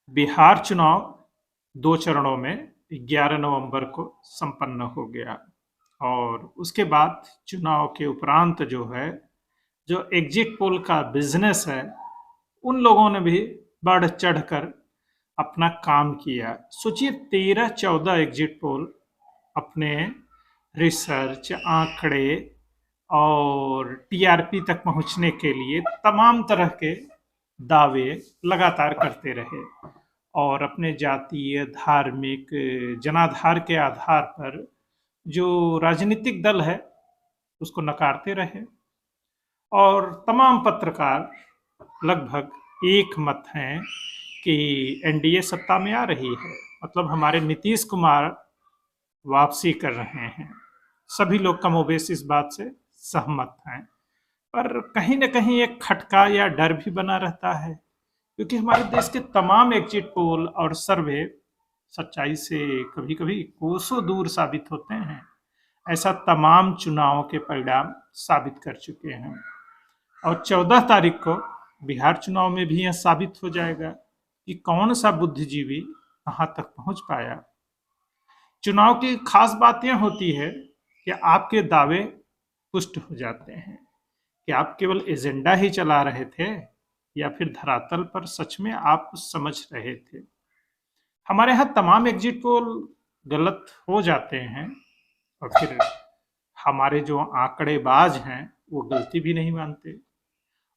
बिहार चुनाव 2 चरणों में 11 नवंबर को संपन्न हो गया और उसके बाद चुनाव के उपरांत जो है, जो एग्जिट पोल का बिजनेस है, उन लोगों ने भी बढ़ चढ़कर अपना काम किया। सोचिए 13-14 एग्जिट पोल अपने रिसर्च, आंकड़े और टीआरपी तक पहुंचने के लिए तमाम तरह के दावे लगातार करते रहे और अपने जातीय, धार्मिक, जनाधार के आधार पर जो राजनीतिक दल है उसको नकारते रहे और तमाम पत्रकार लगभग एक मत हैं कि एनडीए सत्ता में आ रही है, मतलब हमारे नीतीश कुमार वापसी कर रहे हैं। सभी लोग कमोबेश इस बात से सहमत हैं, पर कहीं न कहीं एक खटका या डर भी बना रहता है, क्योंकि हमारे देश के तमाम एग्जिट पोल और सर्वे सच्चाई से कभी-कभी कोसों दूर साबित होते हैं। ऐसा तमाम चुनावों के परिणाम साबित कर चुके हैं और 14 तारीख को बिहार चुनाव में भी यह साबित हो जाएगा कि कौन सा बुद्धिजीवी कहाँ तक पहुंच पाया। चुनाव की खास बात यह होती है कि आपके दावे पुष्ट हो जाते हैं कि आप केवल एजेंडा ही चला रहे थे या फिर धरातल पर सच में आप कुछ समझ रहे थे। हमारे यहाँ तमाम एग्जिट पोल गलत हो जाते हैं और फिर हमारे जो आंकड़ेबाज हैं वो गलती भी नहीं मानते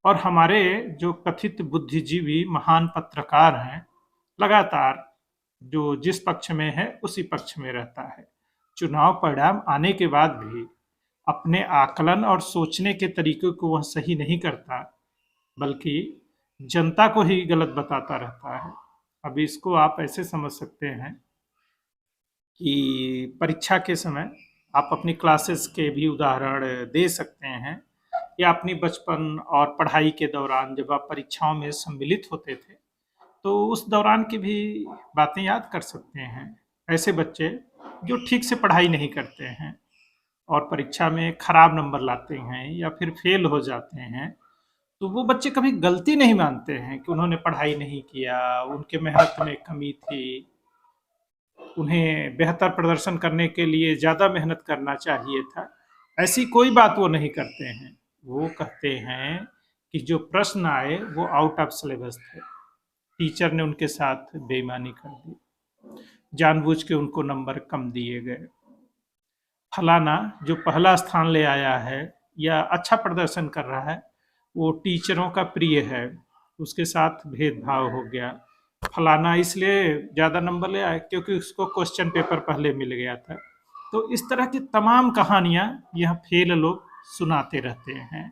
और हमारे जो कथित बुद्धिजीवी महान पत्रकार हैं लगातार जो जिस पक्ष में है उसी पक्ष में रहता है। चुनाव परिणाम आने के बाद भी अपने आकलन और सोचने के तरीके को वह सही नहीं करता, बल्कि जनता को ही गलत बताता रहता है। अब इसको आप ऐसे समझ सकते हैं कि परीक्षा के समय आप अपनी क्लासेस के भी उदाहरण दे सकते हैं या अपनी बचपन और पढ़ाई के दौरान जब आप परीक्षाओं में सम्मिलित होते थे, तो उस दौरान की भी बातें याद कर सकते हैं। ऐसे बच्चे जो ठीक से पढ़ाई नहीं करते हैं और परीक्षा में खराब नंबर लाते हैं या फिर फेल हो जाते हैं, तो वो बच्चे कभी गलती नहीं मानते हैं कि उन्होंने पढ़ाई नहीं किया, उनके मेहनत में कमी थी, उन्हें बेहतर प्रदर्शन करने के लिए ज़्यादा मेहनत करना चाहिए था। ऐसी कोई बात वो नहीं करते हैं। वो कहते हैं कि जो प्रश्न आए वो आउट ऑफ सिलेबस थे, टीचर ने उनके साथ बेईमानी कर दी, जानबूझ के उनको नंबर कम दिए गए। फलाना जो पहला स्थान ले आया है या अच्छा प्रदर्शन कर रहा है, वो टीचरों का प्रिय है, उसके साथ भेदभाव हो गया। फलाना इसलिए ज़्यादा नंबर ले आया क्योंकि उसको क्वेश्चन पेपर पहले मिल गया था। तो इस तरह की तमाम कहानियाँ यह फेल लोग सुनाते रहते हैं।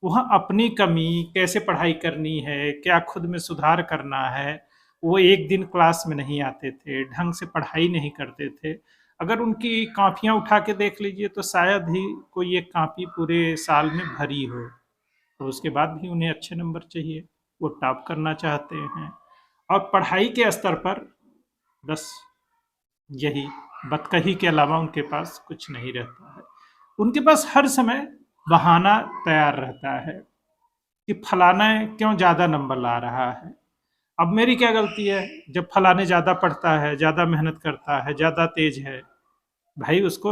वह अपनी कमी, कैसे पढ़ाई करनी है, क्या खुद में सुधार करना है, वो एक दिन क्लास में नहीं आते थे, ढंग से पढ़ाई नहीं करते थे। अगर उनकी कॉपियाँ उठा के देख लीजिए तो शायद ही कोई एक कॉपी पूरे साल में भरी हो, तो उसके बाद भी उन्हें अच्छे नंबर चाहिए, वो टॉप करना चाहते हैं और पढ़ाई के स्तर पर बस यही बतकही के अलावा उनके पास कुछ नहीं रहता है। उनके पास हर समय बहाना तैयार रहता है कि फलाना क्यों ज़्यादा नंबर ला रहा है, अब मेरी क्या गलती है जब फलाने ज़्यादा पढ़ता है, ज़्यादा मेहनत करता है, ज़्यादा तेज है। भाई उसको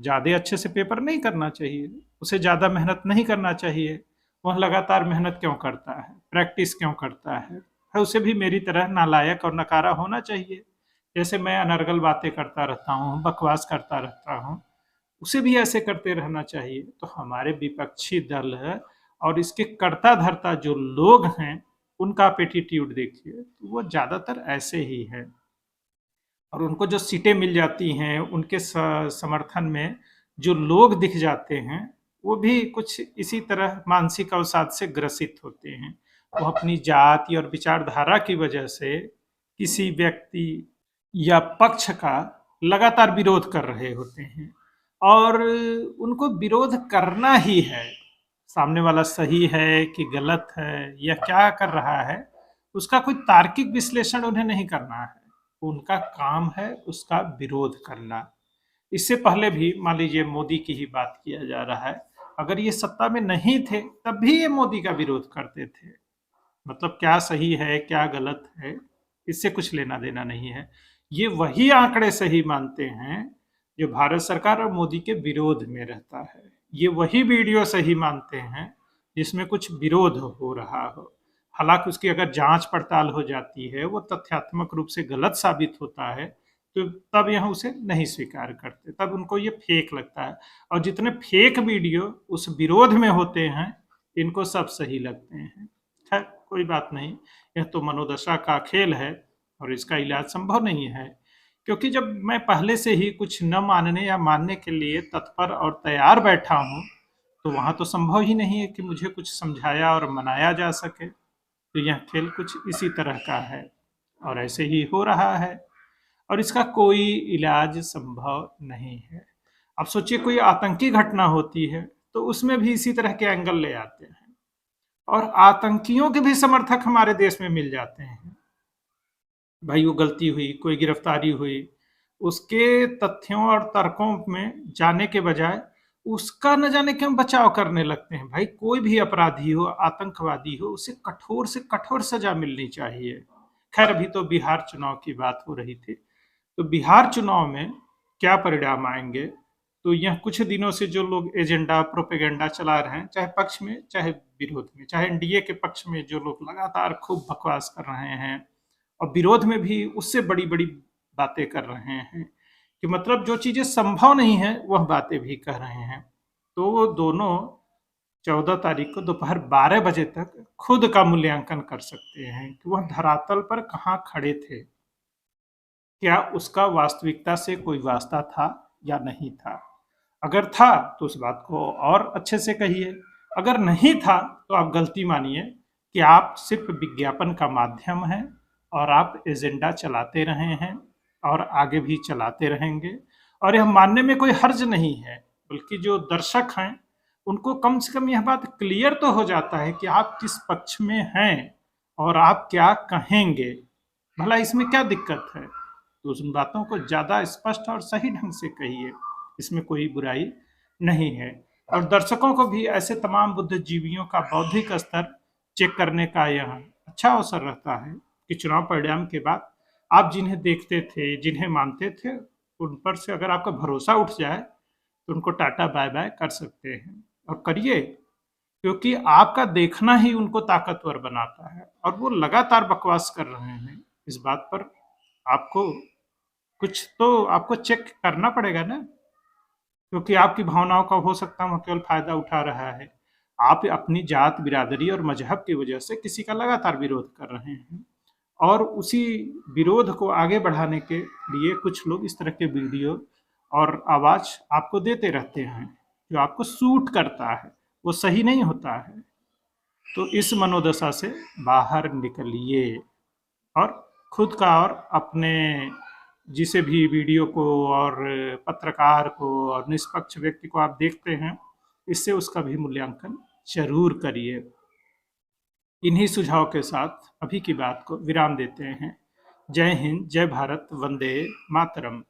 ज़्यादा अच्छे से पेपर नहीं करना चाहिए, उसे ज़्यादा मेहनत नहीं करना चाहिए। वह लगातार मेहनत क्यों करता है, प्रैक्टिस क्यों करता है उसे भी मेरी तरह नालायक और नकारा होना चाहिए। जैसे मैं अनर्गल बातें करता रहता हूँ, बकवास करता रहता हूँ, उसे भी ऐसे करते रहना चाहिए। तो हमारे विपक्षी दल है और इसके कर्ता धर्ता जो लोग हैं उनका एटीट्यूड देखिए, तो वो ज़्यादातर ऐसे ही है और उनको जो सीटें मिल जाती हैं उनके समर्थन में जो लोग दिख जाते हैं वो भी कुछ इसी तरह मानसिक अवसाद से ग्रसित होते हैं। वो अपनी जाति और विचारधारा की वजह से किसी व्यक्ति या पक्ष का लगातार विरोध कर रहे होते हैं और उनको विरोध करना ही है। सामने वाला सही है कि गलत है या क्या कर रहा है, उसका कोई तार्किक विश्लेषण उन्हें नहीं करना है, उनका काम है उसका विरोध करना। इससे पहले भी मान लीजिए मोदी की ही बात किया जा रहा है, अगर ये सत्ता में नहीं थे तब भी ये मोदी का विरोध करते थे। मतलब क्या सही है क्या गलत है इससे कुछ लेना देना नहीं है। ये वही आंकड़े सही मानते हैं जो भारत सरकार और मोदी के विरोध में रहता है। ये वही वीडियो सही मानते हैं जिसमें कुछ विरोध हो रहा हो। हालांकि उसकी अगर जांच पड़ताल हो जाती है, वो तथ्यात्मक रूप से गलत साबित होता है, तो तब यह उसे नहीं स्वीकार करते, तब उनको ये फेक लगता है। और जितने फेक वीडियो उस विरोध में होते हैं, इनको सब सही लगते हैं। खैर कोई बात नहीं, यह तो मनोदशा का खेल है और इसका इलाज संभव नहीं है, क्योंकि जब मैं पहले से ही कुछ न मानने या मानने के लिए तत्पर और तैयार बैठा हूँ, तो वहाँ तो संभव ही नहीं है कि मुझे कुछ समझाया और मनाया जा सके। तो यह खेल कुछ इसी तरह का है और ऐसे ही हो रहा है और इसका कोई इलाज संभव नहीं है। अब सोचिए कोई आतंकी घटना होती है तो उसमें भी इसी तरह के एंगल ले आते हैं और आतंकियों के भी समर्थक हमारे देश में मिल जाते हैं। भाई वो गलती हुई, कोई गिरफ्तारी हुई, उसके तथ्यों और तर्कों में जाने के बजाय उसका न जाने क्यों बचाव करने लगते हैं। भाई कोई भी अपराधी हो, आतंकवादी हो, उसे कठोर से कठोर सजा मिलनी चाहिए। खैर अभी तो बिहार चुनाव की बात हो रही थी, तो बिहार चुनाव में क्या परिणाम आएंगे, तो यह कुछ दिनों से जो लोग एजेंडा प्रोपेगेंडा चला रहे हैं, चाहे पक्ष में चाहे विरोध में, चाहे एनडीए के पक्ष में जो लोग लगातार खूब बकवास कर रहे हैं और विरोध में भी उससे बड़ी बड़ी बातें कर रहे हैं कि मतलब जो चीजें संभव नहीं है वह बातें भी कर रहे हैं, तो वो दोनों 14 तारीख को दोपहर 12 बजे तक खुद का मूल्यांकन कर सकते हैं कि वह धरातल पर कहाँ खड़े थे, क्या उसका वास्तविकता से कोई वास्ता था या नहीं था। अगर था तो उस बात को और अच्छे से कहिए, अगर नहीं था तो आप गलती मानिए कि आप सिर्फ विज्ञापन का माध्यम हैं और आप एजेंडा चलाते रहे हैं और आगे भी चलाते रहेंगे। और यह मानने में कोई हर्ज नहीं है, बल्कि जो दर्शक हैं उनको कम से कम यह बात क्लियर तो हो जाता है कि आप किस पक्ष में हैं और आप क्या कहेंगे, भला इसमें क्या दिक्कत है। तो उन बातों को ज़्यादा स्पष्ट और सही ढंग से कहिए, इसमें कोई बुराई नहीं है। और दर्शकों को भी ऐसे तमाम बुद्धिजीवियों का बौद्धिक स्तर चेक करने का यह अच्छा अवसर रहता है कि चुनाव परिणाम के बाद आप जिन्हें देखते थे, जिन्हें मानते थे, उन पर से अगर आपका भरोसा उठ जाए तो उनको टाटा बाय बाय कर सकते हैं। और करिए, क्योंकि आपका देखना ही उनको ताकतवर बनाता है और वो लगातार बकवास कर रहे हैं, इस बात पर आपको कुछ तो आपको चेक करना पड़ेगा ना, क्योंकि आपकी भावनाओं का हो सकता है वो केवल फायदा उठा रहा है। आप अपनी जात, बिरादरी और मजहब की वजह से किसी का लगातार विरोध कर रहे हैं और उसी विरोध को आगे बढ़ाने के लिए कुछ लोग इस तरह के वीडियो और आवाज आपको देते रहते हैं जो आपको सूट करता है, वो सही नहीं होता है। तो इस मनोदशा से बाहर निकलिए और खुद का और अपने जिसे भी वीडियो को और पत्रकार को और निष्पक्ष व्यक्ति को आप देखते हैं, इससे उसका भी मूल्यांकन जरूर करिए। इन्हीं सुझाव के साथ अभी की बात को विराम देते हैं। जय हिंद, जय भारत, वंदे मातरम।